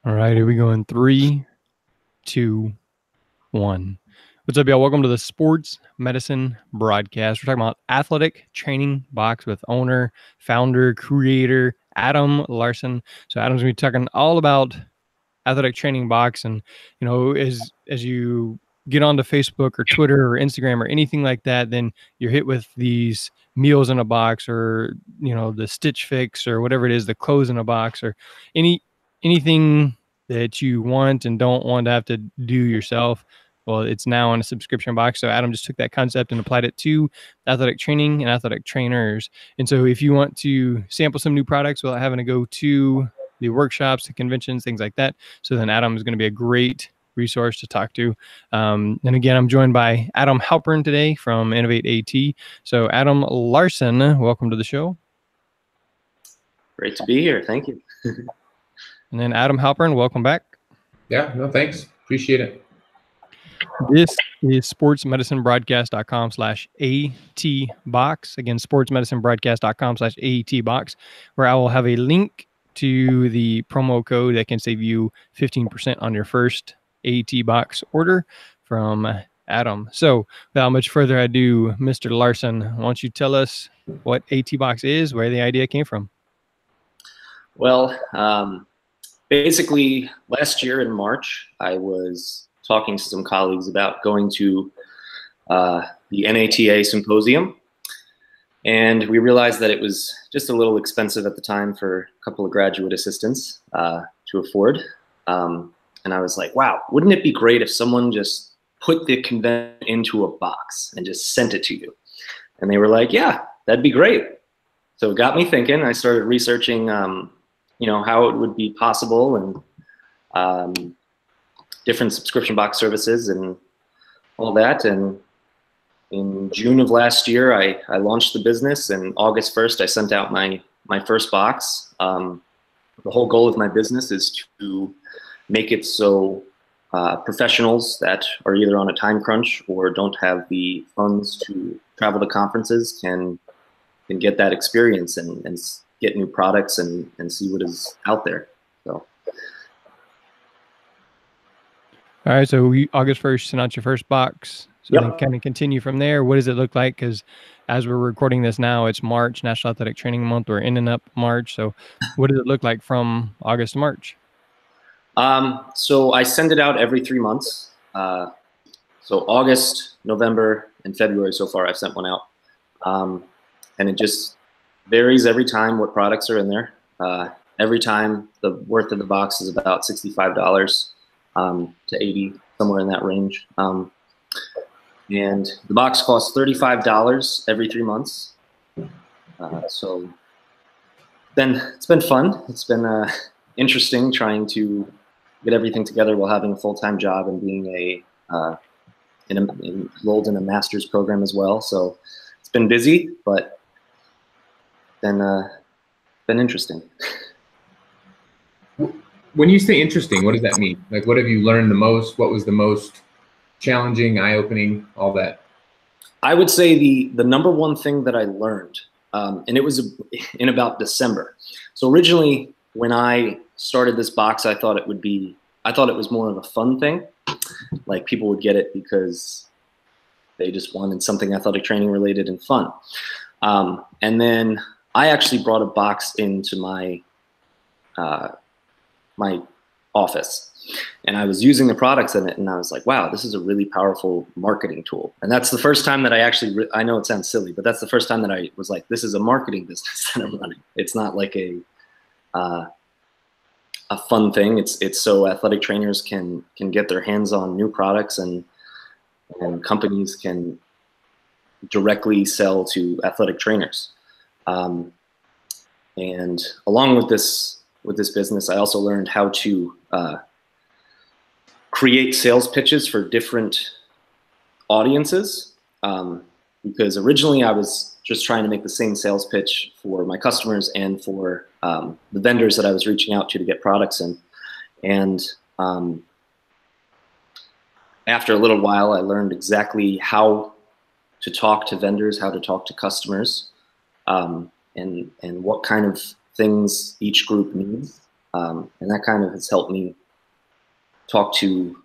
All right, here we go in 3, 2, 1. What's up, y'all? Welcome to the Sports Medicine Broadcast. We're talking about athletic training box with owner, founder, creator, Adam Larsen. So Adam's going to be talking all about athletic training box. And, as you get onto Facebook or Twitter or Instagram or anything like that, then you're hit with these meals in a box or, the Stitch Fix or whatever it is, the clothes in a box or anything that you want and don't want to have to do yourself. Well, it's now in a subscription box. So Adam just took that concept and applied it to athletic training and athletic trainers. And so if you want to sample some new products without having to go to the workshops, the conventions, things like that, so then Adam is going to be a great resource to talk to. And again, I'm joined by Adam Halpern today from Innovate AT. So Adam Larsen, welcome to the show. Great to be here. Thank you. And then Adam Halpern, welcome back. Yeah, no, thanks. Appreciate it. This is sportsmedicinebroadcast.com/AT-box. Again, sportsmedicinebroadcast.com/AT-box, where I will have a link to the promo code that can save you 15% on your first AT box order from Adam. So without much further ado, Mr. Larsen, why don't you tell us what AT box is, where the idea came from? Well, basically last year in March, I was talking to some colleagues about going to the NATA symposium. And we realized that it was just a little expensive at the time for a couple of graduate assistants to afford. And I was like, wow, wouldn't it be great if someone just put the convention into a box and just sent it to you? And they were like, yeah, that'd be great. So it got me thinking. I started researching, how it would be possible and different subscription box services and all that. And in June of last year, I launched the business, and August 1st, I sent out my first box. The whole goal of my business is to make it so professionals that are either on a time crunch or don't have the funds to travel to conferences can get that experience and get new products and see what is out there. So. All right, so August 1st, sent out your first box. So then kind of continue from there. What does it look like? Because as we're recording this now, it's March, National Athletic Training Month. We're in and up March. So what does it look like from August to March? So I send it out every 3 months. So August, November, and February so far, I've sent one out. And it just varies every time what products are in there. Every time the worth of the box is about $65 to $80, somewhere in that range. And the box costs $35 every 3 months. So it's been fun. It's been interesting trying to get everything together while having a full-time job and being enrolled in a master's program as well. So it's been busy, but been interesting. When you say interesting, what does that mean? Like, what have you learned the most? What was the most challenging, eye-opening, all that? I would say the number one thing that I learned, and it was in about December. So originally, when I started this box, I thought it was more of a fun thing. Like, people would get it because they just wanted something athletic training related and fun. And then I actually brought a box into my office, and I was using the products in it, and I was like, wow, this is a really powerful marketing tool. And that's the first time that I actually, I know it sounds silly, but that's the first time that I was like, this is a marketing business that I'm running. It's not like a fun thing. It's so athletic trainers can get their hands on new products, and companies can directly sell to athletic trainers. And along with this business, I also learned how to create sales pitches for different audiences. Because originally I was just trying to make the same sales pitch for my customers and for the vendors that I was reaching out to get products in. And after a little while, I learned exactly how to talk to vendors, how to talk to customers, and what kind of things each group needs. And that kind of has helped me talk to,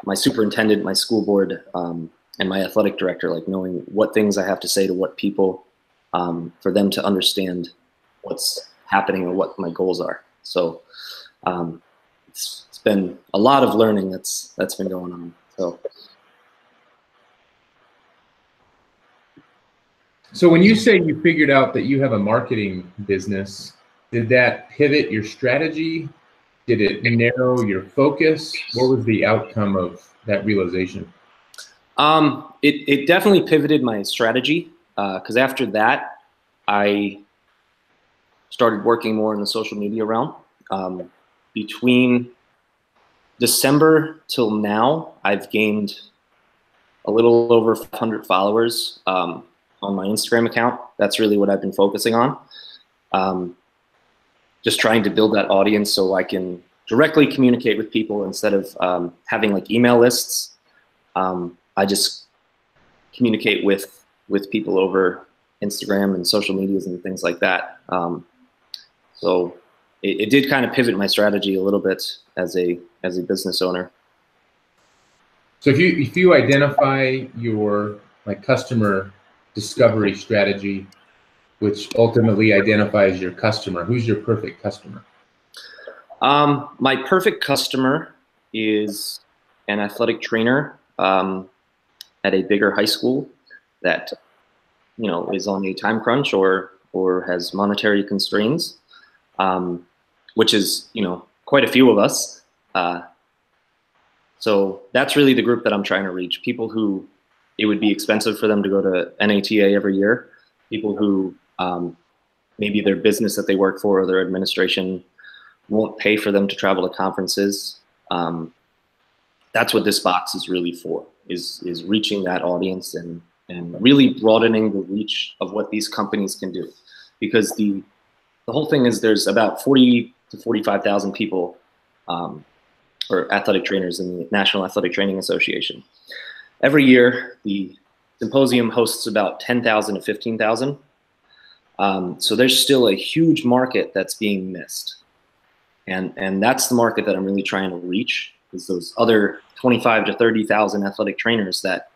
my superintendent, my school board, and my athletic director, like knowing what things I have to say to what people, for them to understand what's happening or what my goals are. So it's been a lot of learning that's been going on. So when you say you figured out that you have a marketing business, did that pivot your strategy? Did it narrow your focus? What was the outcome of that realization? It definitely pivoted my strategy, because after that, I started working more in the social media realm. Between December till now, I've gained a little over 500 followers on my Instagram account. That's really what I've been focusing on. Just trying to build that audience so I can directly communicate with people instead of having like email lists. I just communicate with people over Instagram and social medias and things like that. So it did kind of pivot my strategy a little bit as a business owner. So if you identify your customer discovery strategy, which ultimately identifies your customer, who's your perfect customer? My perfect customer is an athletic trainer at a bigger high school that is on a time crunch or has monetary constraints, which is quite a few of us. So that's really the group that I'm trying to reach. People who it would be expensive for them to go to NATA every year. People who maybe their business that they work for or their administration won't pay for them to travel to conferences. That's what this box is really for, is reaching that audience and really broadening the reach of what these companies can do. Because the whole thing is there's about 40 to 45,000 people or athletic trainers in the National Athletic Training Association. Every year, the symposium hosts about 10,000 to 15,000. So there's still a huge market that's being missed. And that's the market that I'm really trying to reach, is those other 25 to 30,000 athletic trainers that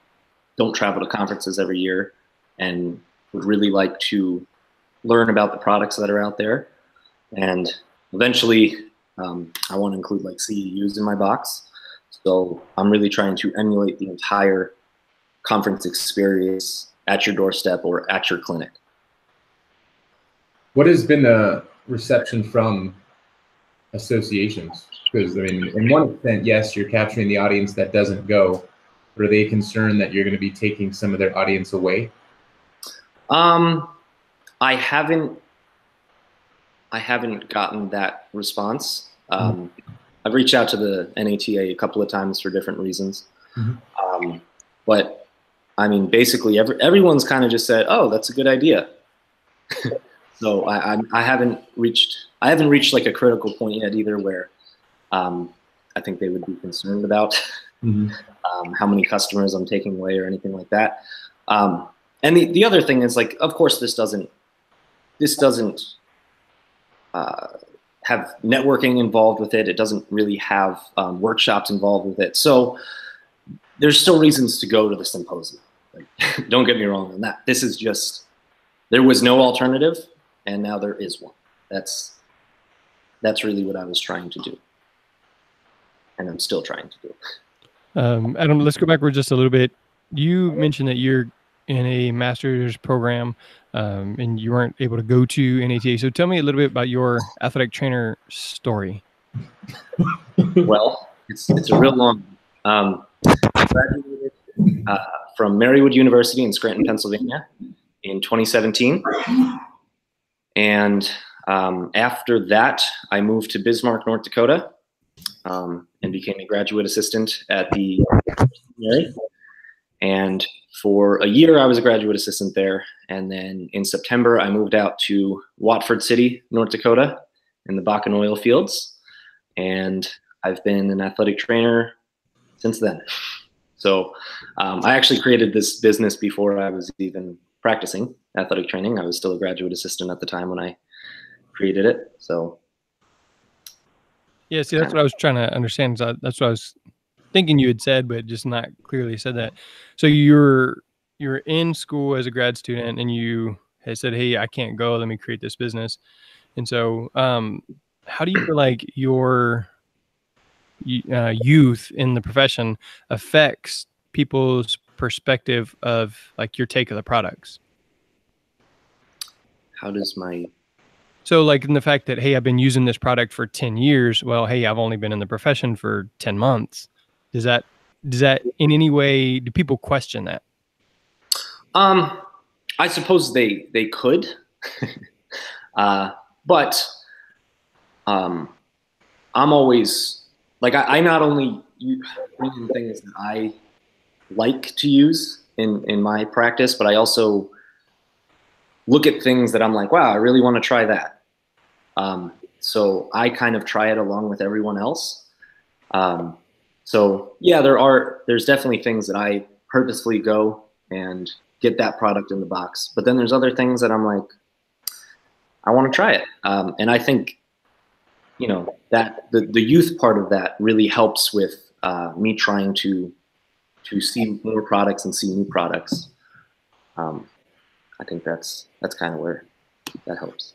don't travel to conferences every year and would really like to learn about the products that are out there. And eventually, I want to include like CEUs in my box. So I'm really trying to emulate the entire conference experience at your doorstep or at your clinic. What has been the reception from associations? Because I mean, in one extent, yes, you're capturing the audience that doesn't go, but are they concerned that you're going to be taking some of their audience away? I haven't gotten that response. I've reached out to the NATA a couple of times for different reasons. But I mean, basically everyone's kind of just said, "Oh, that's a good idea." So I haven't reached like a critical point yet either where I think they would be concerned about how many customers I'm taking away or anything like that. And the other thing is, like, of course, this doesn't have networking involved with it. It doesn't really have workshops involved with it. So there's still reasons to go to the symposium. Like, don't get me wrong on that. This is just, there was no alternative, and now there is one. That's really what I was trying to do, and I'm still trying to do. Adam, let's go backward just a little bit. You mentioned that you're in a master's program and you weren't able to go to NATA. So tell me a little bit about your athletic trainer story. Well, it's a real long one. I graduated from Marywood University in Scranton, Pennsylvania in 2017. And after that, I moved to Bismarck, North Dakota, and became a graduate assistant at the Mary. And for a year, I was a graduate assistant there. And then in September, I moved out to Watford City, North Dakota, in the Bakken oil fields. And I've been an athletic trainer since then. So I actually created this business before I was even practicing athletic training. I was still a graduate assistant at the time when I created it. So Yeah, see, that's what I was trying to understand. That's what I was thinking you had said, but just not clearly said that. So you're in school as a grad student, and you had said, "Hey, I can't go. Let me create this business." And so, how do you feel like your youth in the profession affects people's perspective of like your take of the products? How does my So like in the fact that, hey, I've been using this product for 10 years. Well, hey, I've only been in the profession for 10 months. Does that in any way, do people question that? I suppose they could, but I'm always like I not only bring in things that I like to use in my practice, but I also look at things that I'm like, wow, I really want to try that. So I kind of try it along with everyone else. So yeah, there's definitely things that I purposefully go and get that product in the box. But then there's other things that I'm like, I want to try it. And I think, you know, that the youth part of that really helps with me trying to see more products and see new products. I think that's kind of where that helps.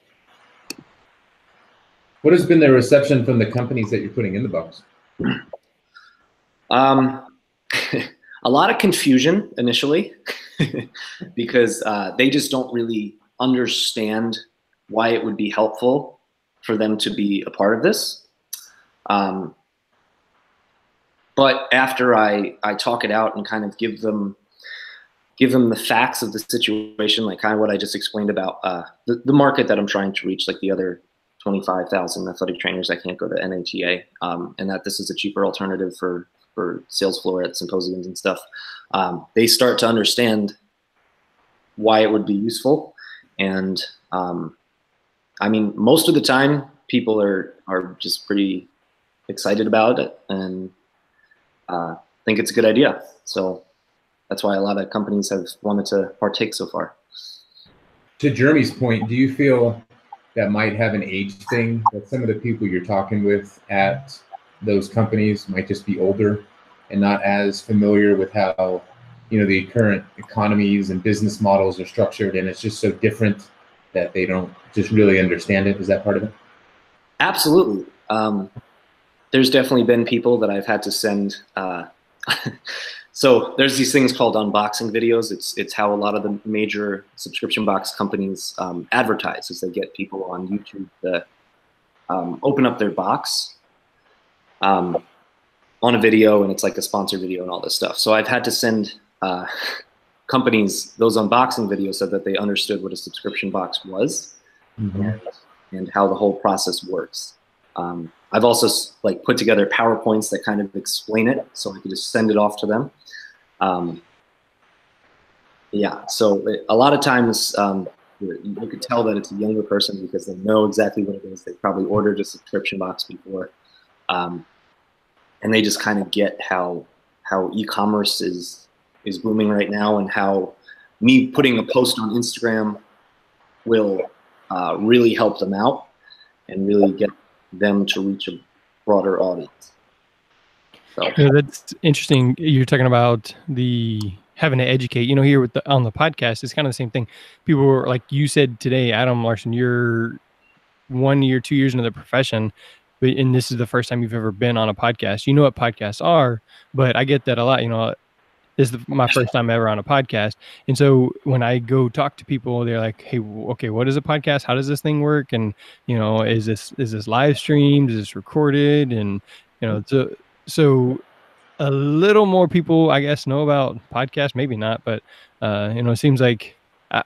What has been the reception from the companies that you're putting in the box? A lot of confusion initially because they just don't really understand why it would be helpful for them to be a part of this. But after I talk it out and kind of give them the facts of the situation, like kind of what I just explained about the market that I'm trying to reach, like the other 25,000 athletic trainers that can't go to NATA, and that this is a cheaper alternative for sales floor at symposiums and stuff. They start to understand why it would be useful. And I mean, most of the time people are just pretty excited about it and think it's a good idea. So that's why a lot of companies have wanted to partake so far. To Jeremy's point, do you feel that might have an age thing, that some of the people you're talking with at those companies might just be older and not as familiar with how, you know, the current economies and business models are structured, and it's just so different that they don't just really understand it? Is that part of it? Absolutely. There's definitely been people that I've had to send. So there's these things called unboxing videos. It's how a lot of the major subscription box companies advertise, as they get people on YouTube to open up their box on a video, and it's like a sponsored video and all this stuff. So I've had to send companies those unboxing videos so that they understood what a subscription box was, and how the whole process works. I've also like put together PowerPoints that kind of explain it, so I could just send it off to them. Yeah, so a lot of times you could tell that it's a younger person because they know exactly what it is. They probably ordered a subscription box before, and they just kind of get how e-commerce is booming right now, and how me putting a post on Instagram will really help them out and really get them to reach a broader audience. So. Yeah, that's interesting. You're talking about the having to educate. You know, here with on the podcast, it's kind of the same thing. People were like you said today, Adam Larsen, you're 1 year, 2 years into the profession, and this is the first time you've ever been on a podcast. You know what podcasts are, but I get that a lot. You know, this is my first time ever on a podcast. And so when I go talk to people, they're like, hey, okay, what is a podcast? How does this thing work? And, you know, is this live streamed? Is this recorded? And, you know, so a little more people, I guess, know about podcasts, maybe not, but, you know, it seems like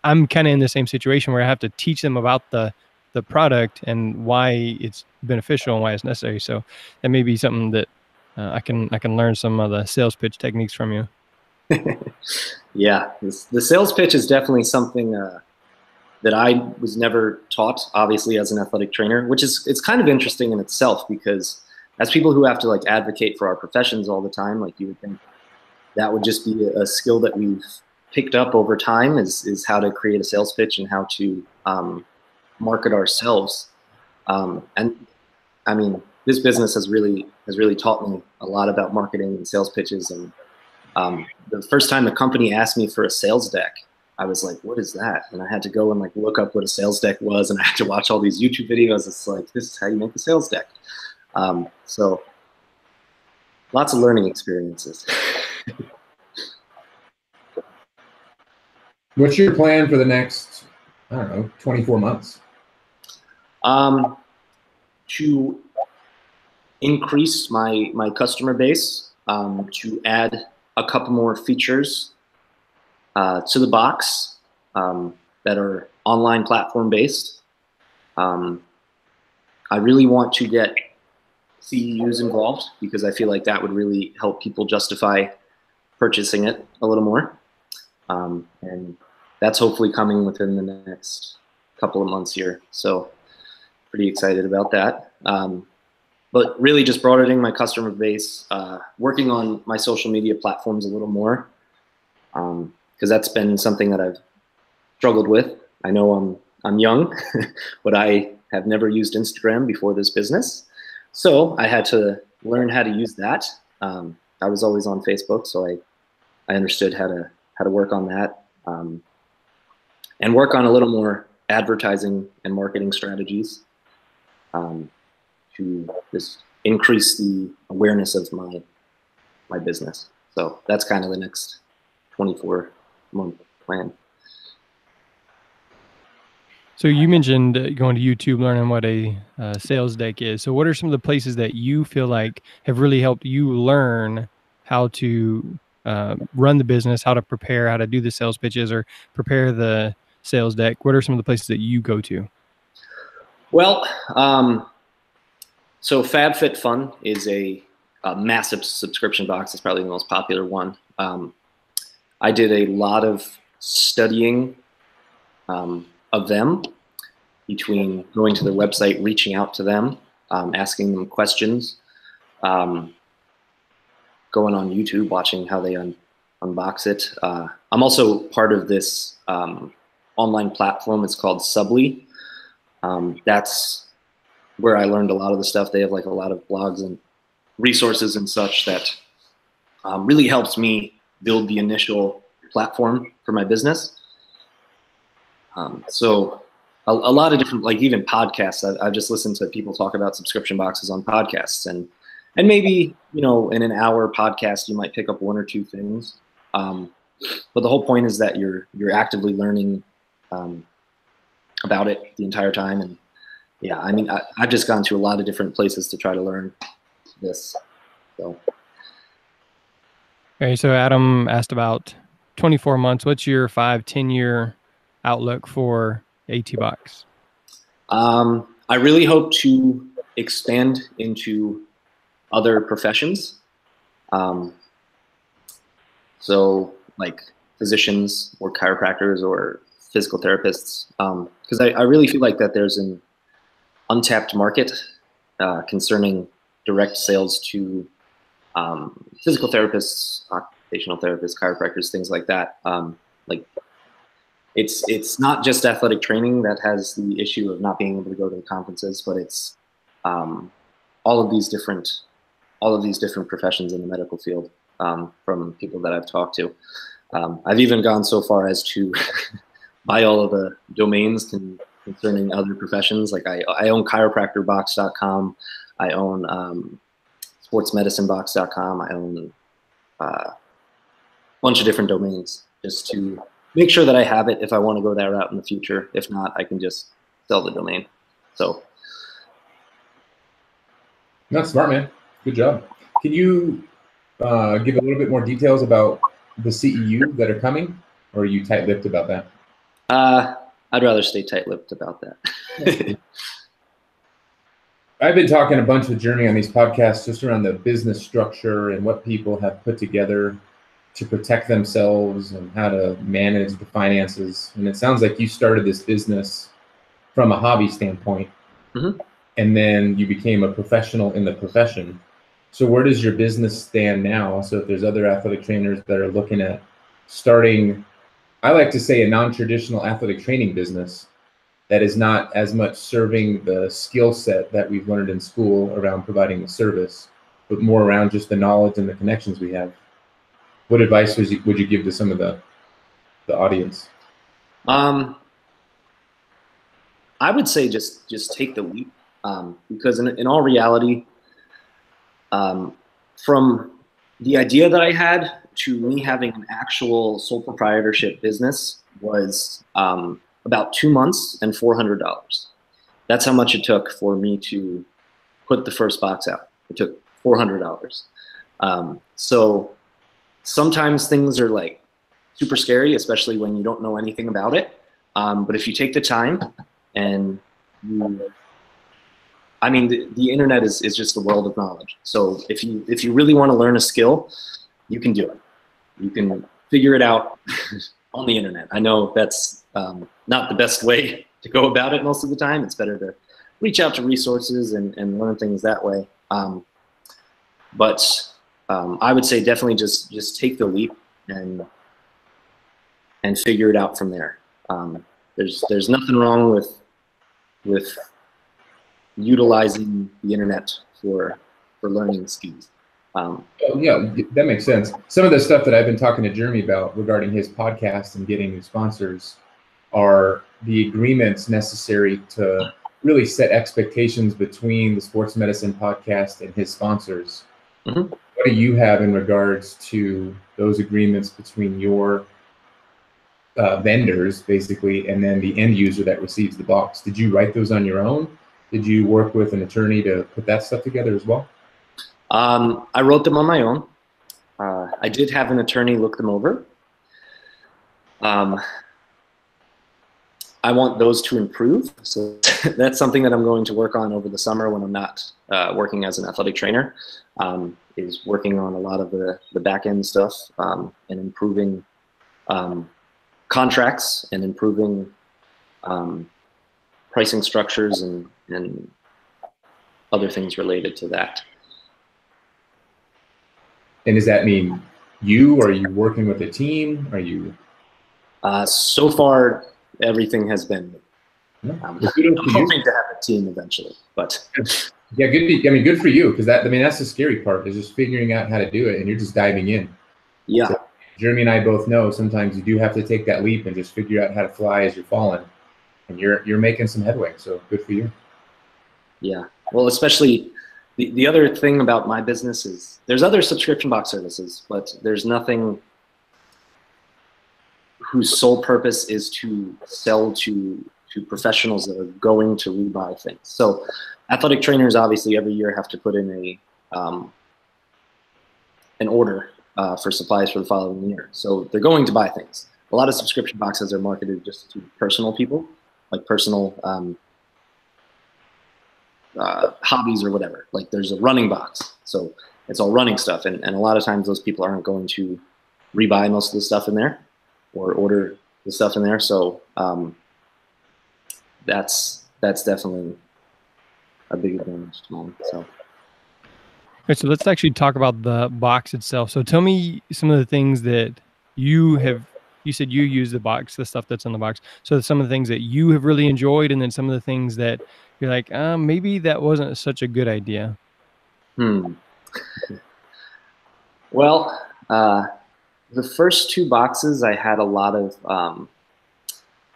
I'm kind of in the same situation where I have to teach them about the product and why it's beneficial and why it's necessary. So that may be something that I can learn some of the sales pitch techniques from you. Yeah, the sales pitch is definitely something that I was never taught, obviously, as an athletic trainer, which is, it's kind of interesting in itself, because as people who have to like advocate for our professions all the time, like you would think that would just be a skill that we've picked up over time, is how to create a sales pitch and how to market ourselves. And I mean, this business has really taught me a lot about marketing and sales pitches. And the first time the company asked me for a sales deck, I was like, what is that? And I had to go and like look up what a sales deck was, and I had to watch all these YouTube videos. It's like, this is how you make a sales deck. So lots of learning experiences. What's your plan for the next, I don't know, 24 months? To increase my customer base, to add a couple more features to the box that are online platform based. I really want to get CEUs involved because I feel like that would really help people justify purchasing it a little more. And that's hopefully coming within the next couple of months here. So pretty excited about that. But really just broadening my customer base, working on my social media platforms a little more, because that's been something that I've struggled with. I know I'm young, but I have never used Instagram before this business. So I had to learn how to use that. I was always on Facebook, so I understood how to work on that, and work on a little more advertising and marketing strategies to just increase the awareness of my business. So that's kind of the next 24-month plan. So you mentioned going to YouTube, learning what a sales deck is. So what are some of the places that you feel like have really helped you learn how to run the business, how to prepare, how to do the sales pitches or prepare the sales deck? What are some of the places that you go to? Well, so FabFitFun is a massive subscription box. It's probably the most popular one. I did a lot of studying of them, between going to their website, reaching out to them, asking them questions, going on YouTube, watching how they unbox it. I'm also part of this online platform. It's called Subly. That's where I learned a lot of the stuff. They have like a lot of blogs and resources and such that really helps me build the initial platform for my business. So a lot of different, like even podcasts, I've just listened to people talk about subscription boxes on podcasts, and maybe, you know, in an hour podcast, you might pick up one or two things. But the whole point is that you're actively learning about it the entire time. And yeah, I mean, I've just gone to a lot of different places to try to learn this. So. Okay, so Adam asked about 24 months. What's your 5-10 year outlook for AT-Box? I really hope to expand into other professions. So like physicians or chiropractors or physical therapists, because I really feel like that there's an untapped market concerning direct sales to physical therapists, occupational therapists, chiropractors, things like that. Like it's not just athletic training that has the issue of not being able to go to the conferences, but it's all of these different professions in the medical field, from people that I've talked to. I've even gone so far as to buy all of the domains concerning other professions. Like I own chiropractorbox.com. I own sportsmedicinebox.com. I own a bunch of different domains just to make sure that I have it if I want to go that route in the future. If not, I can just sell the domain. So. That's smart, man. Good job. Can you give a little bit more details about the CEU that are coming, or are you tight-lipped about that? I'd rather stay tight-lipped about that. I've been talking a bunch with Jeremy on these podcasts just around the business structure and what people have put together to protect themselves and how to manage the finances. And it sounds like you started this business from a hobby standpoint, mm-hmm. and then you became a professional in the profession. So where does your business stand now? So if there's other athletic trainers that are looking at starting, I like to say, a non-traditional athletic training business, that is not as much serving the skill set that we've learned in school around providing the service, but more around just the knowledge and the connections we have. What advice would you give to some of the audience? I would say just take the leap, because in all reality, from the idea that I had to me having an actual sole proprietorship business was about 2 months and $400. That's how much it took for me to put the first box out. It took $400. So sometimes things are like super scary, especially when you don't know anything about it. But if you take the time and I mean, the internet is just a world of knowledge. So if you really want to learn a skill, you can do it. You can figure it out on the internet. I know that's not the best way to go about it most of the time. It's better to reach out to resources and learn things that way. But I would say definitely just take the leap and figure it out from there. There's nothing wrong with utilizing the internet for learning skills. Yeah, that makes sense. Some of the stuff that I've been talking to Jeremy about regarding his podcast and getting new sponsors are the agreements necessary to really set expectations between the Sports Medicine podcast and his sponsors. Mm-hmm. What do you have in regards to those agreements between your vendors, basically, and then the end user that receives the box? Did you write those on your own? Did you work with an attorney to put that stuff together as well? I wrote them on my own. I did have an attorney look them over. I want those to improve. So that's something that I'm going to work on over the summer when I'm not working as an athletic trainer, is working on a lot of the back end stuff and improving contracts and improving pricing structures and other things related to that. And does that mean you? Are you working with a team? Are you? So far, everything has been me. I'm hoping to have a team eventually, but yeah, good. I mean, good for you, because that's the scary part, is just figuring out how to do it, and you're just diving in. Yeah. So, Jeremy and I both know sometimes you do have to take that leap and just figure out how to fly as you're falling, and you're making some headway. So good for you. Yeah. Well, especially the other thing about my business is there's other subscription box services, but there's nothing whose sole purpose is to sell to professionals that are going to rebuy things. So athletic trainers obviously every year have to put in an order for supplies for the following year. So they're going to buy things. A lot of subscription boxes are marketed just to personal people, like personal hobbies or whatever. Like there's a running box, so it's all running stuff, and a lot of times those people aren't going to rebuy most of the stuff in there or order the stuff in there. So that's definitely a big advantage to mine. So. Okay, so let's actually talk about the box itself. So tell me some of the things that you said you use the box, the stuff that's in the box. So some of the things that you have really enjoyed, and then some of the things that you're like, maybe that wasn't such a good idea. Well, the first 2 boxes, I had a lot of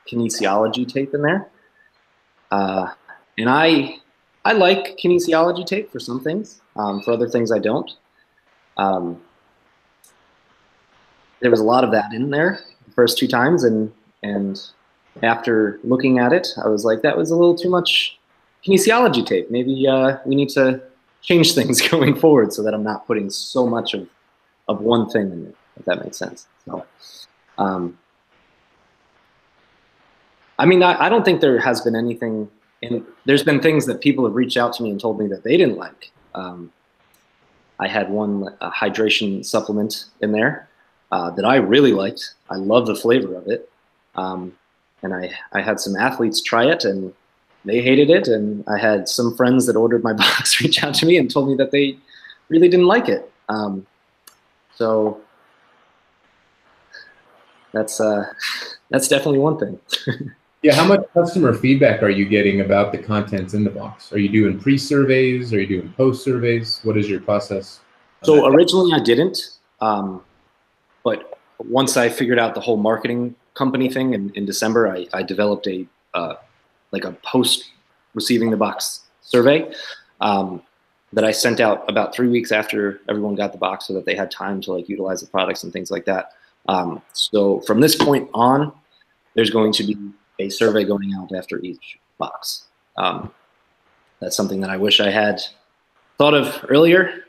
kinesiology tape in there. And I like kinesiology tape for some things. For other things, I don't. There was a lot of that in there the first 2 times, and after looking at it, I was like, that was a little too much kinesiology tape. Maybe we need to change things going forward so that I'm not putting so much of one thing in it, if that makes sense. So, I mean, I don't think there has been anything, and there's been things that people have reached out to me and told me that they didn't like. I had one hydration supplement in there that I really liked. I love the flavor of it. And I had some athletes try it and they hated it. And I had some friends that ordered my box reach out to me and told me that they really didn't like it. So that's definitely one thing. Yeah, how much customer feedback are you getting about the contents in the box? Are you doing pre-surveys? Are you doing post-surveys? What is your process? So originally I didn't, but once I figured out the whole marketing company thing in December, I developed a like a post receiving the box survey that I sent out about 3 weeks after everyone got the box, so that they had time to like utilize the products and things like that. So from this point on, there's going to be a survey going out after each box. That's something that I wish I had thought of earlier.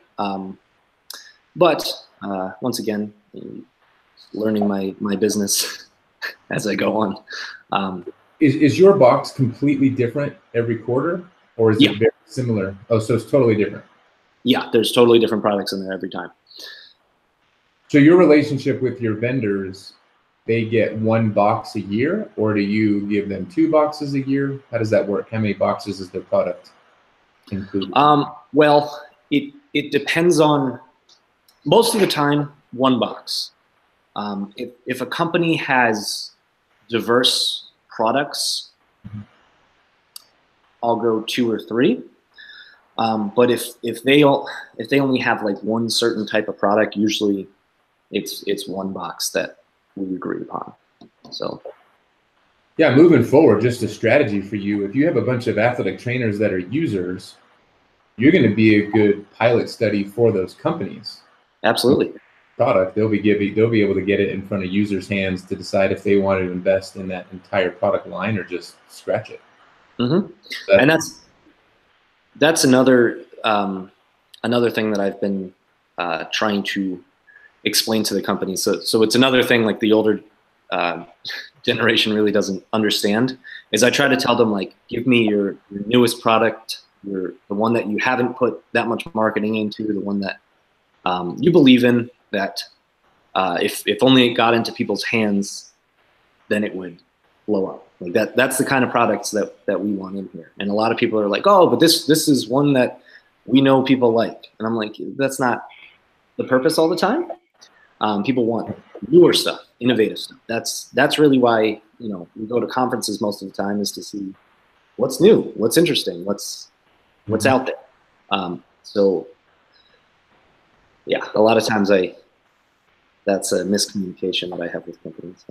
But once again, learning my business as I go on. Is your box completely different every quarter, or is it very similar? Oh, so it's totally different. Yeah, there's totally different products in there every time. So your relationship with your vendors, they get one box a year, or do you give them 2 boxes a year? How does that work? How many boxes is their product included? Well, it depends on, most of the time, 1 box. If a company has diverse products, I'll go 2 or 3. But if they only have like one certain type of product, usually it's 1 box that we agree upon. So yeah, moving forward, just a strategy for you. If you have a bunch of athletic trainers that are users, you're going to be a good pilot study for those companies. Absolutely. Product, they'll be able to get it in front of users' hands to decide if they want to invest in that entire product line or just scratch it. Mm-hmm. And that's another thing that I've been trying to explain to the company. So it's another thing like the older generation really doesn't understand, is I try to tell them, like, give me your newest product, the one that you haven't put that much marketing into, the one that you believe in, that if only it got into people's hands, then it would blow up. Like that's the kind of products that we want in here. And a lot of people are like, oh, but this is one that we know people like. And I'm like, that's not the purpose all the time. People want newer stuff, innovative stuff. That's really why, we go to conferences most of the time, is to see what's new, what's interesting, what's out there. So yeah, a lot of times that's a miscommunication that I have with companies.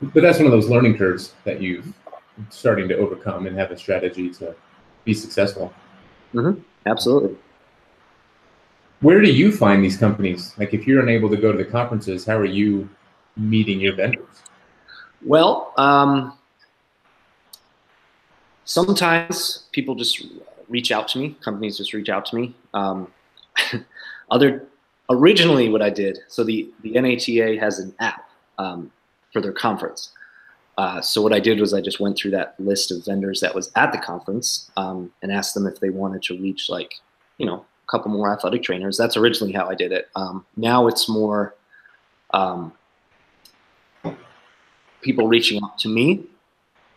But that's one of those learning curves that you're starting to overcome and have a strategy to be successful. Mm-hmm. Absolutely. Where do you find these companies? Like, if you're unable to go to the conferences, how are you meeting your vendors? Well, sometimes people just reach out to me. Companies just reach out to me. Originally what I did, so the NATA has an app for their conference. So what I did was I just went through that list of vendors that was at the conference and asked them if they wanted to reach, like, a couple more athletic trainers. That's originally how I did it. Now it's more people reaching out to me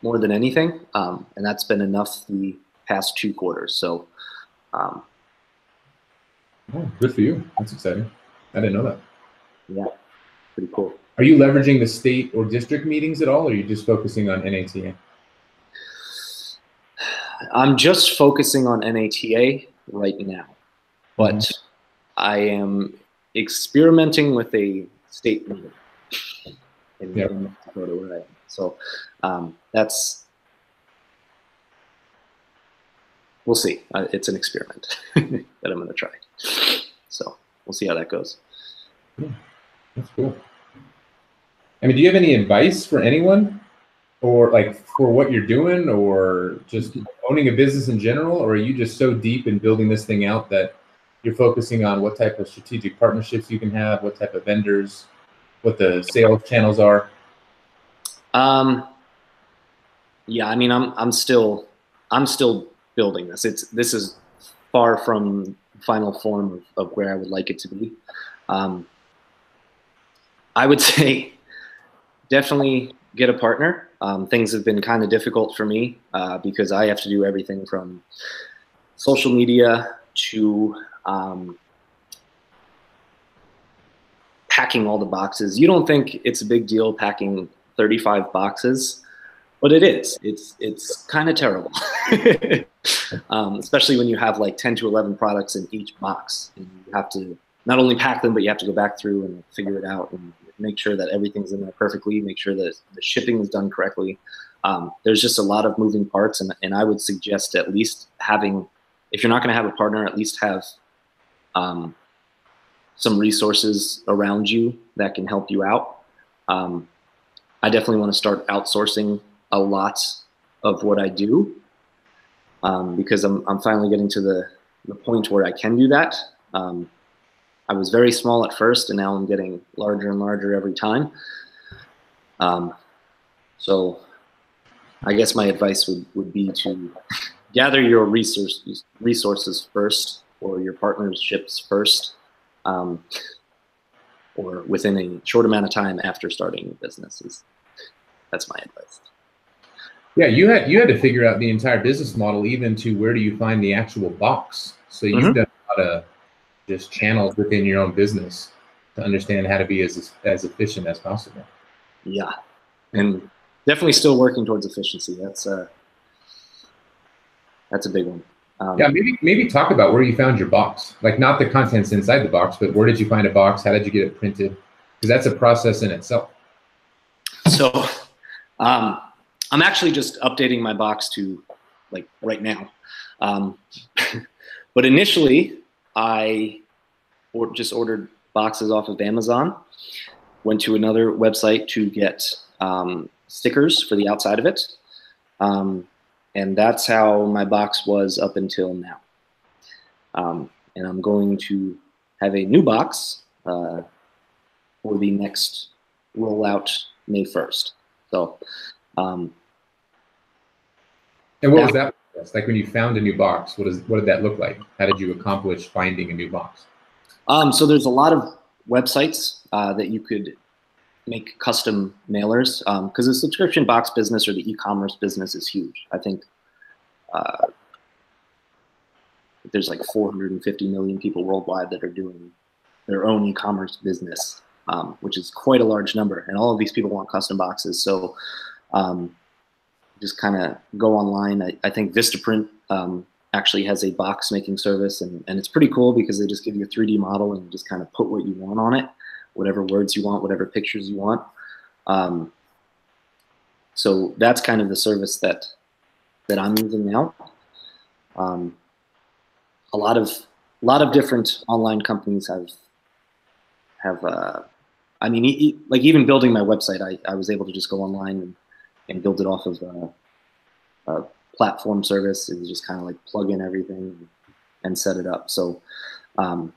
more than anything. And that's been enough the past 2 quarters. So oh, good for you. That's exciting. I didn't know that. Yeah, pretty cool. Are you leveraging the state or district meetings at all, or are you just focusing on NATA? I'm just focusing on NATA right now, but I am experimenting with a state meeting in North Dakota where I am. So we'll see. It's an experiment that I'm going to try. So we'll see how that goes. Yeah, that's cool. I mean, do you have any advice for anyone, or like for what you're doing, or just owning a business in general? Or are you just so deep in building this thing out that you're focusing on what type of strategic partnerships you can have, what type of vendors, what the sales channels are? Yeah, I mean, I'm still building this. This is far from final form of where I would like it to be. I would say definitely get a partner. Things have been kind of difficult for me because I have to do everything from social media to packing all the boxes. You don't think it's a big deal packing 35 boxes, but it's kind of terrible. Especially when you have like 10 to 11 products in each box. And you have to not only pack them, but you have to go back through and figure it out and make sure that everything's in there perfectly, make sure that the shipping is done correctly. There's just a lot of moving parts, and I would suggest at least having, if you're not going to have a partner, at least have some resources around you that can help you out. I definitely want to start outsourcing a lot of what I do, because I'm finally getting to the point where I can do that. I was very small at first, and now I'm getting larger and larger every time. So I guess my advice would be to gather your resources first, or your partnerships first, or within a short amount of time after starting your businesses. That's my advice. Yeah, you had to figure out the entire business model, even to where do you find the actual box. So you've done a lot of just channels within your own business to understand how to be as efficient as possible. Yeah, and definitely still working towards efficiency. That's a big one. Yeah, maybe talk about where you found your box, like not the contents inside the box, but where did you find a box? How did you get it printed? Because that's a process in itself. So I'm actually just updating my box to like right now. But initially I just ordered boxes off of Amazon, went to another website to get stickers for the outside of it. And that's how my box was up until now. And I'm going to have a new box for the next rollout May 1st. So, and what was that like when you found a new box? What did that look like? How did you accomplish finding a new box? So there's a lot of websites that you could make custom mailers, because the subscription box business or the e-commerce business is huge. I think there's like 450 million people worldwide that are doing their own e-commerce business, which is quite a large number. And all of these people want custom boxes. So just kind of go online. I think Vistaprint actually has a box making service, and it's pretty cool because they just give you a 3D model and you just kind of put what you want on it, whatever words you want, whatever pictures you want. So that's kind of the service that I'm using now. A lot of different online companies have I mean, like even building my website, I was able to just go online and build it off of a platform service. It was just kind of like plug in everything and set it up. So a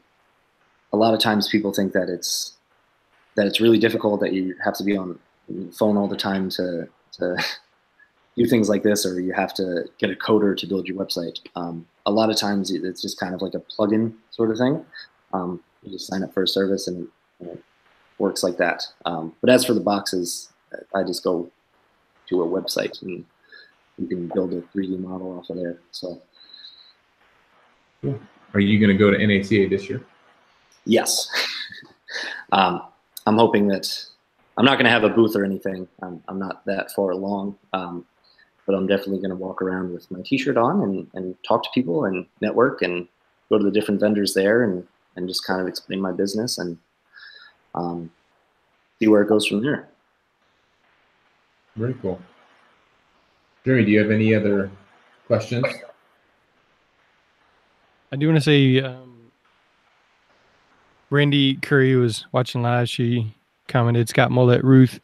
lot of times people think that it's really difficult, that you have to be on the phone all the time to do things like this, or you have to get a coder to build your website. A lot of times it's just kind of like a plugin sort of thing. You just sign up for a service and it works like that. But as for the boxes, I just go to a website and you can build a 3D model off of there. So, are you going to go to NATA this year? Yes. I'm hoping that I'm not going to have a booth or anything. I'm not that far along, but I'm definitely going to walk around with my T-shirt on and talk to people and network and go to the different vendors there and just kind of explain my business and see where it goes from there. Very cool. Jeremy, do you have any other questions? I do want to say, Randy Curry was watching live. She commented, Scott Mullet, Ruth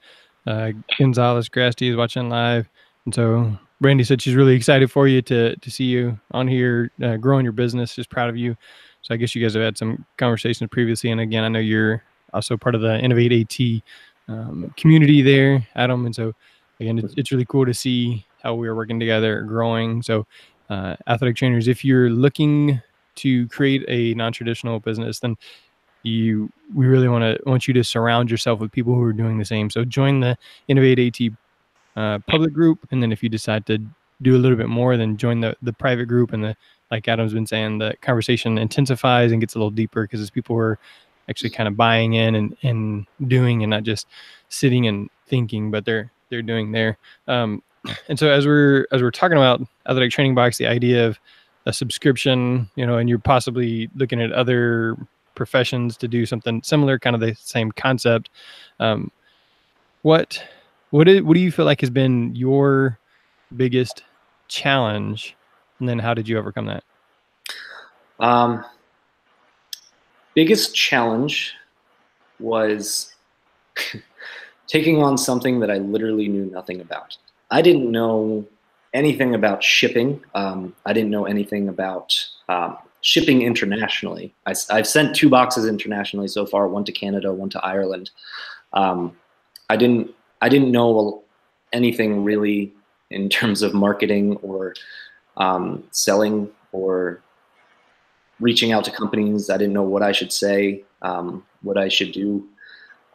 Gonzalez Grasty is watching live. And so Randy said she's really excited for you to see you on here, growing your business. Just proud of you. So I guess you guys have had some conversations previously. And again, I know you're also part of the Innovate AT community there, Adam. And so again, it's really cool to see how we are working together, growing. So athletic trainers, if you're looking to create a non-traditional business, then we really want you to surround yourself with people who are doing the same. So join the Innovate AT public group, and then if you decide to do a little bit more, then join the private group. And like Adam's been saying, the conversation intensifies and gets a little deeper because it's people who are actually kind of buying in and doing, and not just sitting and thinking, but they're doing there. And so as we're talking about athletic training box, the idea of a subscription, and you're possibly looking at other professions to do something similar, kind of the same concept. What do you feel like has been your biggest challenge, and then how did you overcome that? Biggest challenge was taking on something that I literally knew nothing about. I didn't know anything about shipping. I didn't know anything about shipping internationally. I've sent 2 boxes internationally so far, one to Canada, one to Ireland. I didn't know anything really in terms of marketing or selling or reaching out to companies. I didn't know what I should say, what I should do.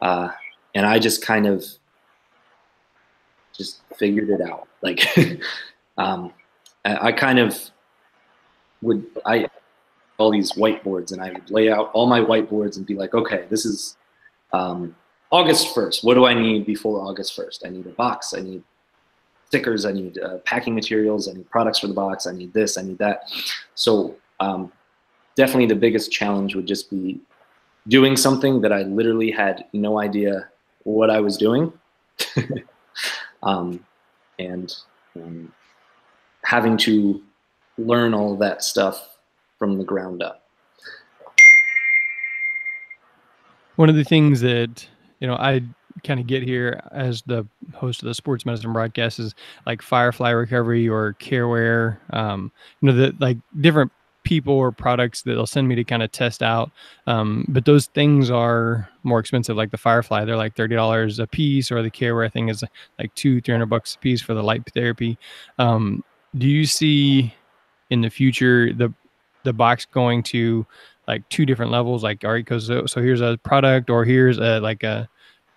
And I just kind of just figured it out. Like, I kind of all these whiteboards, and I would lay out all my whiteboards and be like, okay, this is August 1st. What do I need before August 1st? I need a box. I need stickers. I need packing materials. I need products for the box. I need this. I need that. So definitely the biggest challenge would just be doing something that I literally had no idea what I was doing. And having to learn all of that stuff from the ground up. One of the things that, I kind of get here as the host of the sports medicine broadcast is like Firefly recovery or Careware, the like different people or products that they'll send me to kind of test out. But those things are more expensive. Like the Firefly, they're like $30 a piece, or the Careware thing is like $200-300 a piece for the light therapy. Do you see in the future the box going to like 2 different levels? Like, all right, because so here's a product, or here's a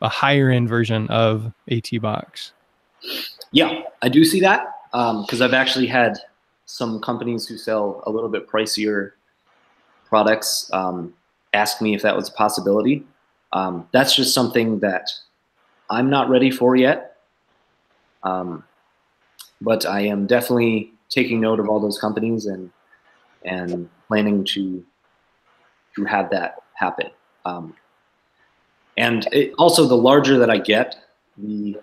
higher end version of AT box. Yeah, I do see that, because I've actually had some companies who sell a little bit pricier products ask me if that was a possibility. That's just something that I'm not ready for yet. But I am definitely taking note of all those companies and planning to have that happen. And also, the larger that I get, the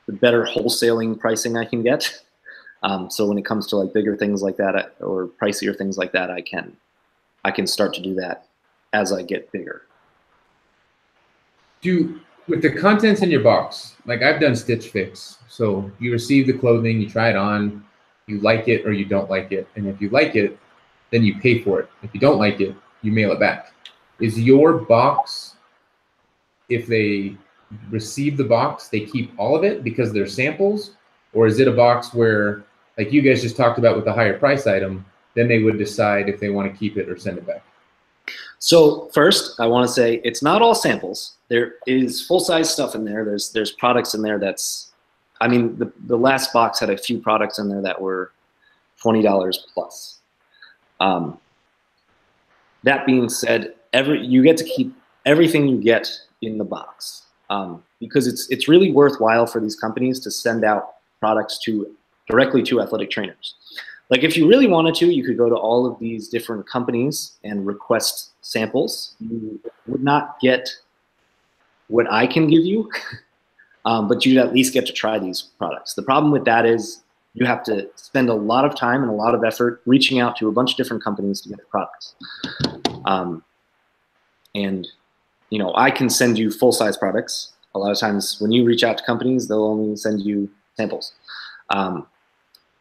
better wholesaling pricing I can get. So when it comes to like bigger things like that, or pricier things like that, I can start to do that as I get bigger. With the contents in your box, like I've done Stitch Fix. So you receive the clothing, you try it on, you like it or you don't like it. And if you like it, then you pay for it. If you don't like it, you mail it back. Is your box, if they receive the box, they keep all of it because they're samples? Or is it a box where, like you guys just talked about with the higher price item, then they would decide if they want to keep it or send it back? So first, I want to say it's not all samples. There is full-size stuff in there. There's products in there that's, I mean, the last box had a few products in there that were $20 plus. That being said, you get to keep everything you get in the box, because it's really worthwhile for these companies to send out products directly to athletic trainers. Like if you really wanted to, you could go to all of these different companies and request samples. You would not get what I can give you, but you'd at least get to try these products. The problem with that is you have to spend a lot of time and a lot of effort reaching out to a bunch of different companies to get the products. And I can send you full-size products. A lot of times when you reach out to companies, they'll only send you samples.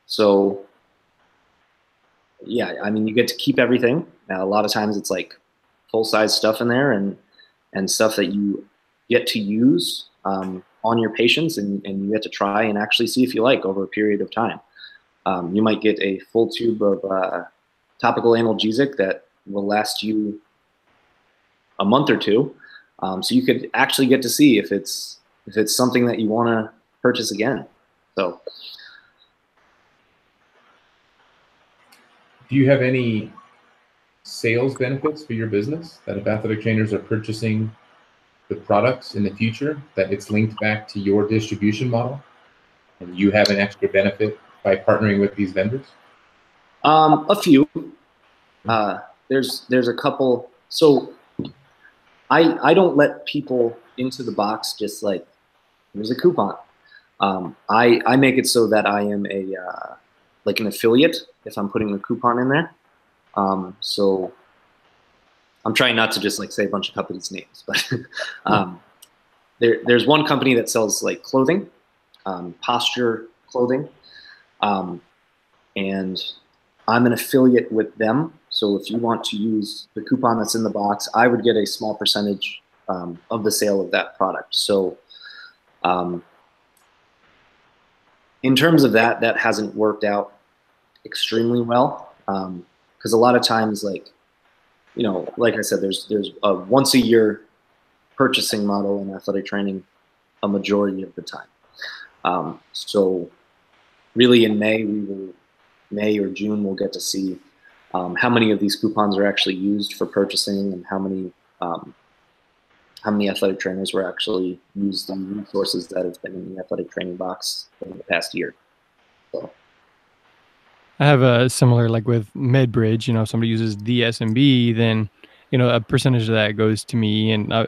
So yeah, I mean, you get to keep everything. Now, a lot of times it's like full-size stuff in there and stuff that you get to use on your patients, and you get to try and actually see if you like over a period of time. You might get a full tube of topical analgesic that will last you a month or two. So you could actually get to see if it's something that you want to purchase again. So, do you have any sales benefits for your business, that if athletic trainers are purchasing the products in the future, that it's linked back to your distribution model and you have an extra benefit by partnering with these vendors? A few. There's a couple. So I don't let people into the box just like, here's a coupon. I make it so that I am like an affiliate if I'm putting a coupon in there. So I'm trying not to just like say a bunch of companies' names, but there's one company that sells like clothing, posture clothing, and I'm an affiliate with them. So if you want to use the coupon that's in the box, I would get a small percentage of the sale of that product. So in terms of that, that hasn't worked out extremely well, because a lot of times, like, you know, like I said, there's a once a year purchasing model in athletic training a majority of the time. So really in May or June, we'll get to see how many of these coupons are actually used for purchasing and how many athletic trainers were actually used the resources that have been in the athletic training box in the past year. So I have a similar, like with MedBridge, you know, if somebody uses the SMB, then, you know, a percentage of that goes to me. And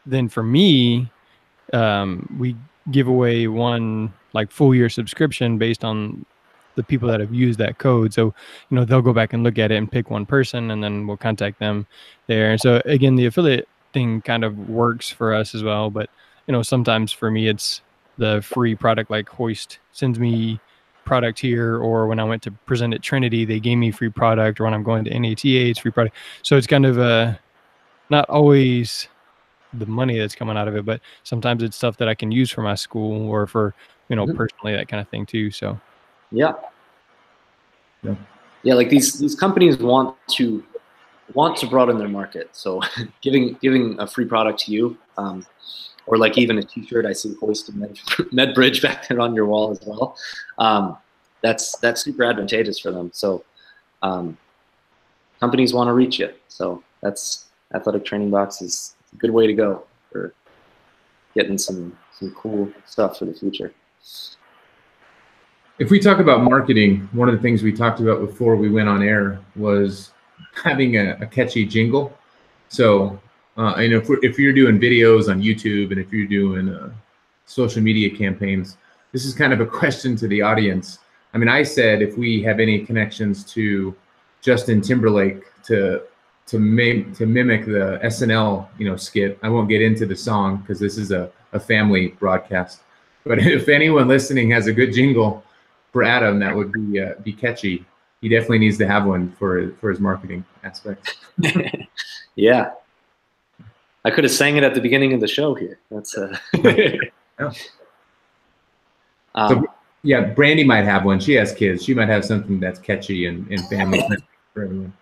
then for me, we give away one like full year subscription based on the people that have used that code. So, you know, they'll go back and look at it and pick one person, and then we'll contact them there. And so again, the affiliate thing kind of works for us as well. But, you know, sometimes for me, it's the free product, like Hoist sends me product here, or when I went to present at Trinity, they gave me free product, or when I'm going to NATA, it's free product. So it's kind of not always the money that's coming out of it, but sometimes it's stuff that I can use for my school or for, you know, personally, that kind of thing too. So yeah, like these companies want to broaden their market. So giving a free product to you, or like even a T-shirt, I see Hoist and MedBridge back there on your wall as well. That's super advantageous for them. So companies want to reach you. So that's Athletic Training Box is a good way to go for getting some cool stuff for the future. If we talk about marketing, one of the things we talked about before we went on air was having a catchy jingle. So, and if you're doing videos on YouTube and if you're doing social media campaigns, this is kind of a question to the audience. I mean, I said if we have any connections to Justin Timberlake to mimic the SNL, you know, skit. I won't get into the song because this is a family broadcast. But if anyone listening has a good jingle for Adam, that would be catchy. He definitely needs to have one for his marketing aspects. Yeah, I could have sang it at the beginning of the show here. That's Yeah. So, yeah, Brandy might have one. She has kids. She might have something that's catchy and family friendly for everyone.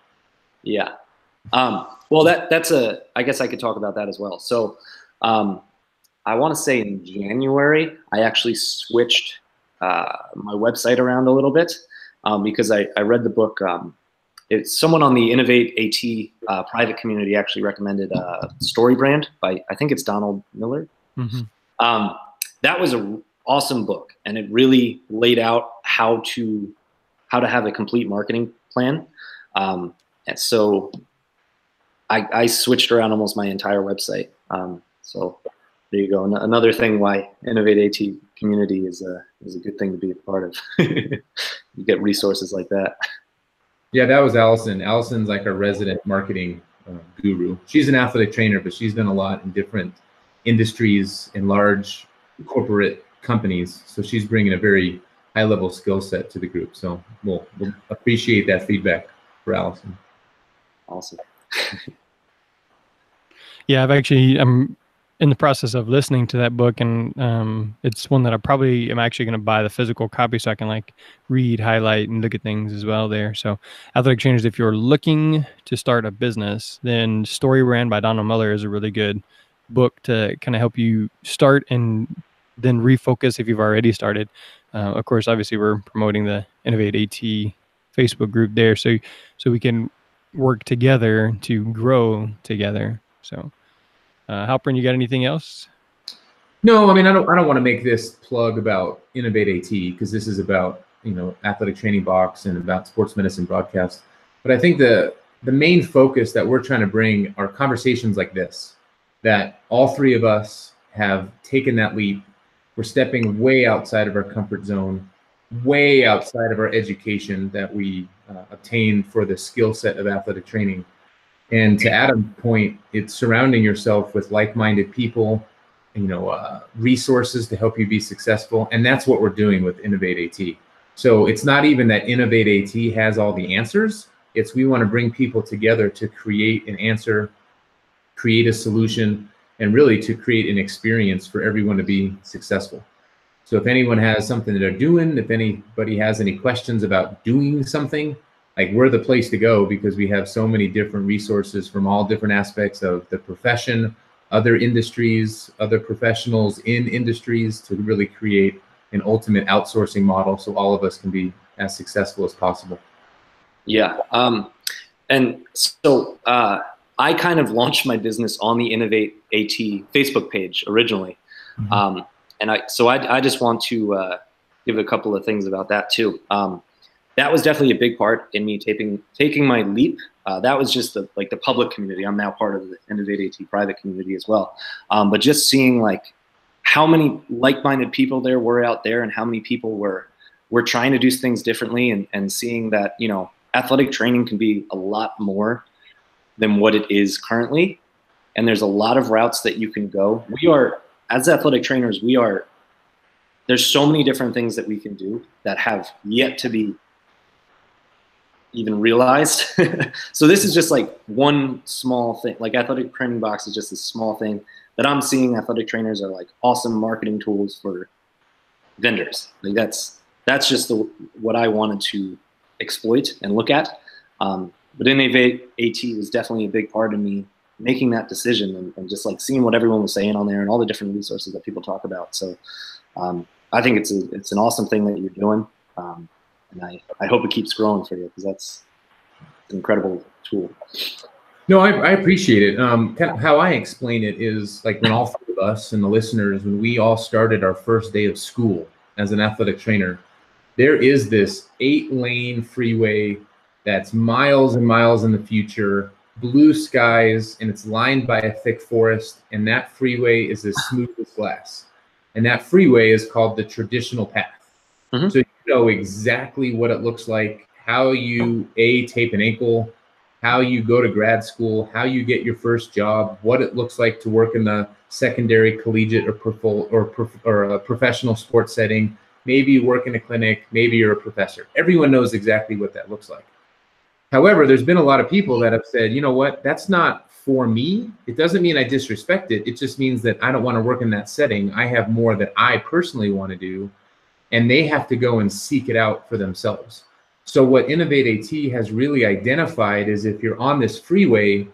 Yeah. Well, that's I guess I could talk about that as well. So I want to say in January, I actually switched my website around a little bit because I read the book. It's someone on the Innovate AT private community actually recommended Story Brand by, I think it's Donald Miller. Mm-hmm. That was an awesome book, and it really laid out how to have a complete marketing plan. And so I switched around almost my entire website. So there you go. Another thing why Innovate AT community is a good thing to be a part of. You get resources like that. Yeah, that was Allison. Allison's like a resident marketing guru. She's an athletic trainer, but she's done a lot in different industries and large corporate companies. So she's bringing a very high-level skill set to the group. So we'll appreciate that feedback for Allison. Awesome. Yeah, I'm in the process of listening to that book, and it's one that I am actually going to buy the physical copy so I can like read, highlight, and look at things as well there. So athletic trainers, if you're looking to start a business, then Story Brand by Donald Miller is a really good book to kind of help you start and then refocus if you've already started. Of course, obviously we're promoting the Innovate AT Facebook group there, so we can work together to grow together. So, Halpern, you got anything else? No, I mean, I don't want to make this plug about Innovate AT, because this is about, athletic training box and about sports medicine broadcast. But I think the main focus that we're trying to bring are conversations like this, that all three of us have taken that leap. We're stepping way outside of our comfort zone, way outside of our education that we obtained for the skill set of athletic training. And to Adam's point, it's surrounding yourself with like-minded people, resources to help you be successful. And that's what we're doing with Innovate AT. So it's not even that Innovate AT has all the answers. It's we want to bring people together to create an answer, create a solution, and really to create an experience for everyone to be successful. So if anyone has something that they're doing, if anybody has any questions about doing something, like, we're the place to go, because we have so many different resources from all different aspects of the profession, other industries, other professionals in industries, to really create an ultimate outsourcing model so all of us can be as successful as possible. Yeah. And so I kind of launched my business on the Innovate AT Facebook page originally. Mm-hmm. And I just want to give a couple of things about that too. That was definitely a big part in me taking my leap. That was just the public community. I'm now part of the Innovate AT private community as well. But just seeing how many like-minded people there were out there, and how many people were trying to do things differently, and seeing that, athletic training can be a lot more than what it is currently. And there's a lot of routes that you can go. We are, as athletic trainers, there's so many different things that we can do that have yet to be even realized. So this is just one small thing. Athletic training box is just a small thing that I'm seeing athletic trainers are awesome marketing tools for vendors. That's just what I wanted to exploit and look at. But Innovate AT was definitely a big part of me making that decision, and just seeing what everyone was saying on there and all the different resources that people talk about. So I think it's an awesome thing that you're doing. And I hope it keeps growing for you, because that's an incredible tool. No, I appreciate it. Kind of how I explain it is when all three of us and the listeners, when we all started our first day of school as an athletic trainer, there is this 8-lane freeway that's miles and miles in the future, blue skies, and it's lined by a thick forest, and that freeway is as smooth as glass. And that freeway is called the traditional path. Mm-hmm. So you know exactly what it looks like, how you tape an ankle, how you go to grad school, how you get your first job, what it looks like to work in the secondary, collegiate, or a professional sports setting. Maybe you work in a clinic, maybe you're a professor. Everyone knows exactly what that looks like. However, there's been a lot of people that have said, you know what, that's not for me. It doesn't mean I disrespect it. It just means that I don't want to work in that setting. I have more that I personally want to do, and they have to go and seek it out for themselves. So what Innovate AT has really identified is, if you're on this freeway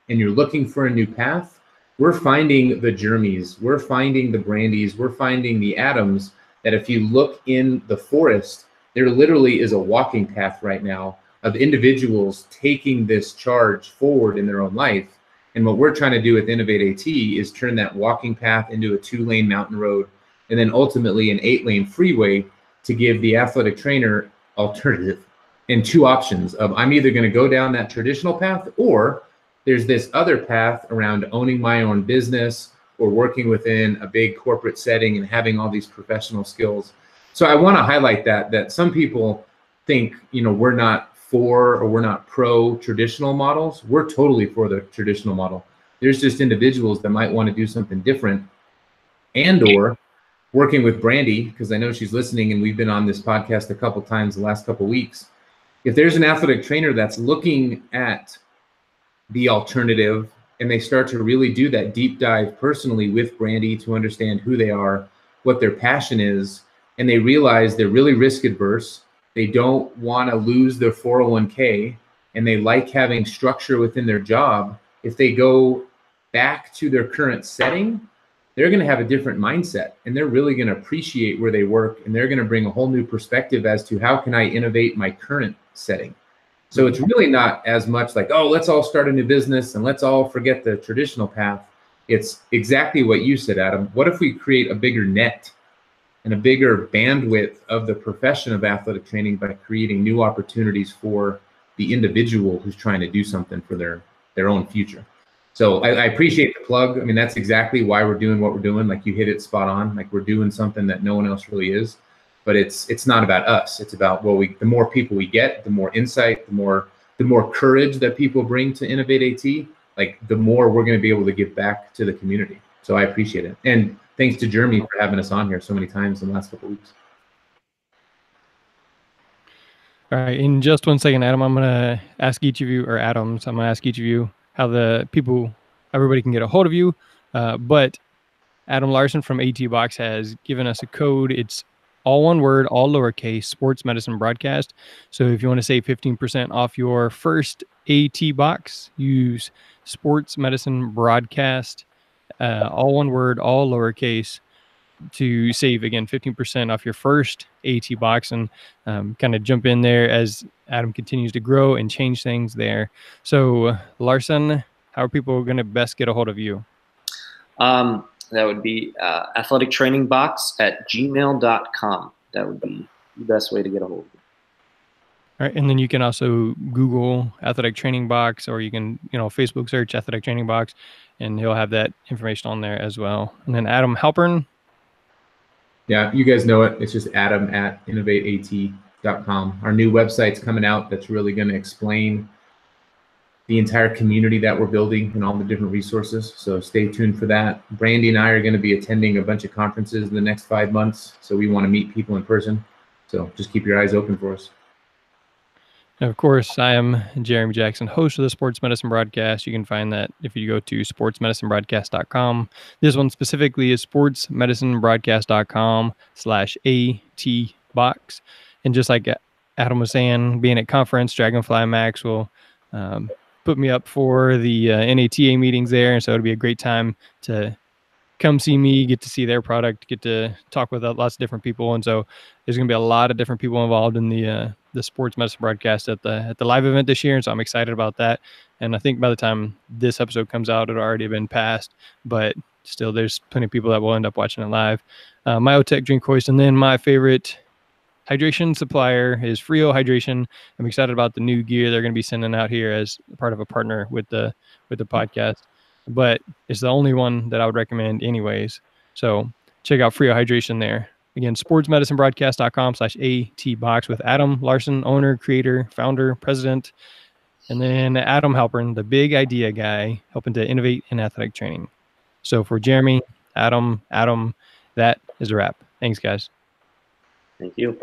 and you're looking for a new path, we're finding the Jeremys, we're finding the Brandys, we're finding the Adams, that if you look in the forest, there literally is a walking path right now of individuals taking this charge forward in their own life. And what we're trying to do with Innovate AT is turn that walking path into a 2-lane mountain road, and then ultimately an 8-lane freeway, to give the athletic trainer alternative and 2 options of, I'm either going to go down that traditional path, or there's this other path around owning my own business or working within a big corporate setting and having all these professional skills. So I want to highlight that some people think, we're not for, or we're not pro traditional models. We're totally for the traditional model. There's just individuals that might want to do something different, and/or working with Brandy, because I know she's listening and we've been on this podcast a couple times the last couple weeks. If there's an athletic trainer that's looking at the alternative, and they start to really do that deep dive personally with Brandy to understand who they are, what their passion is, and they realize they're really risk adverse, they don't want to lose their 401k, and they like having structure within their job, if they go back to their current setting, they're going to have a different mindset, and they're really going to appreciate where they work, and they're going to bring a whole new perspective as to how can I innovate my current setting. So it's really not as much like, oh, let's all start a new business and let's all forget the traditional path. It's exactly what you said, Adam. What if we create a bigger net and a bigger bandwidth of the profession of athletic training by creating new opportunities for the individual who's trying to do something for their own future? So I appreciate the plug. I mean, that's exactly why we're doing what we're doing. Like, you hit it spot on. Like, we're doing something that no one else really is. But it's not about us. It's about the more people we get, the more insight, the more courage that people bring to Innovate AT, like the more we're going to be able to give back to the community. So I appreciate it. And thanks to Jeremy for having us on here so many times in the last couple of weeks. All right, in just 1 second, Adam, I'm going to ask each of you, or Adams, I'm going to ask each of you how everybody can get a hold of you. But Adam Larsen from AT Box has given us a code. It's all one word, all lowercase, Sports Medicine Broadcast. So if you want to save 15% off your first AT Box, use Sports Medicine Broadcast, all one word, all lowercase, to save, again, 15% off your first AT Box, and kind of jump in there as Adam continues to grow and change things there. So Larsen, how are people going to best get a hold of you? That would be athletictrainingbox@gmail.com. That would be the best way to get a hold of me. All right, and then you can also Google Athletic Training Box, or you can, Facebook search Athletic Training Box, and he'll have that information on there as well. And then Adam Halpern. Yeah, you guys know it. It's just adam@innovateat.com. Our new website's coming out that's really going to explain the entire community that we're building and all the different resources. So stay tuned for that. Brandy and I are going to be attending a bunch of conferences in the next 5 months. So we want to meet people in person. So just keep your eyes open for us. And of course, I am Jeremy Jackson, host of the Sports Medicine Broadcast. You can find that if you go to sportsmedicinebroadcast.com. This one specifically is sportsmedicinebroadcast.com/ATBox. And just like Adam was saying, being at conference, Dragonfly Max will put me up for the NATA meetings there. And so it'll be a great time to come see me, get to see their product, get to talk with lots of different people. And so there's going to be a lot of different people involved in the Sports Medicine Broadcast at the live event this year. And so I'm excited about that. And I think by the time this episode comes out, it'll already have been passed, but still there's plenty of people that will end up watching it live. Myotech Drink Hoist. And then my favorite hydration supplier is Frio Hydration. I'm excited about the new gear they're going to be sending out here as part of a partner with the podcast, but it's the only one that I would recommend anyways. So check out Frio Hydration there. Again, sportsmedicinebroadcast.com/ATBox with Adam Larsen, owner, creator, founder, president, and then Adam Halpern, the big idea guy, helping to innovate in athletic training. So for Jeremy, Adam, that is a wrap. Thanks, guys. Thank you.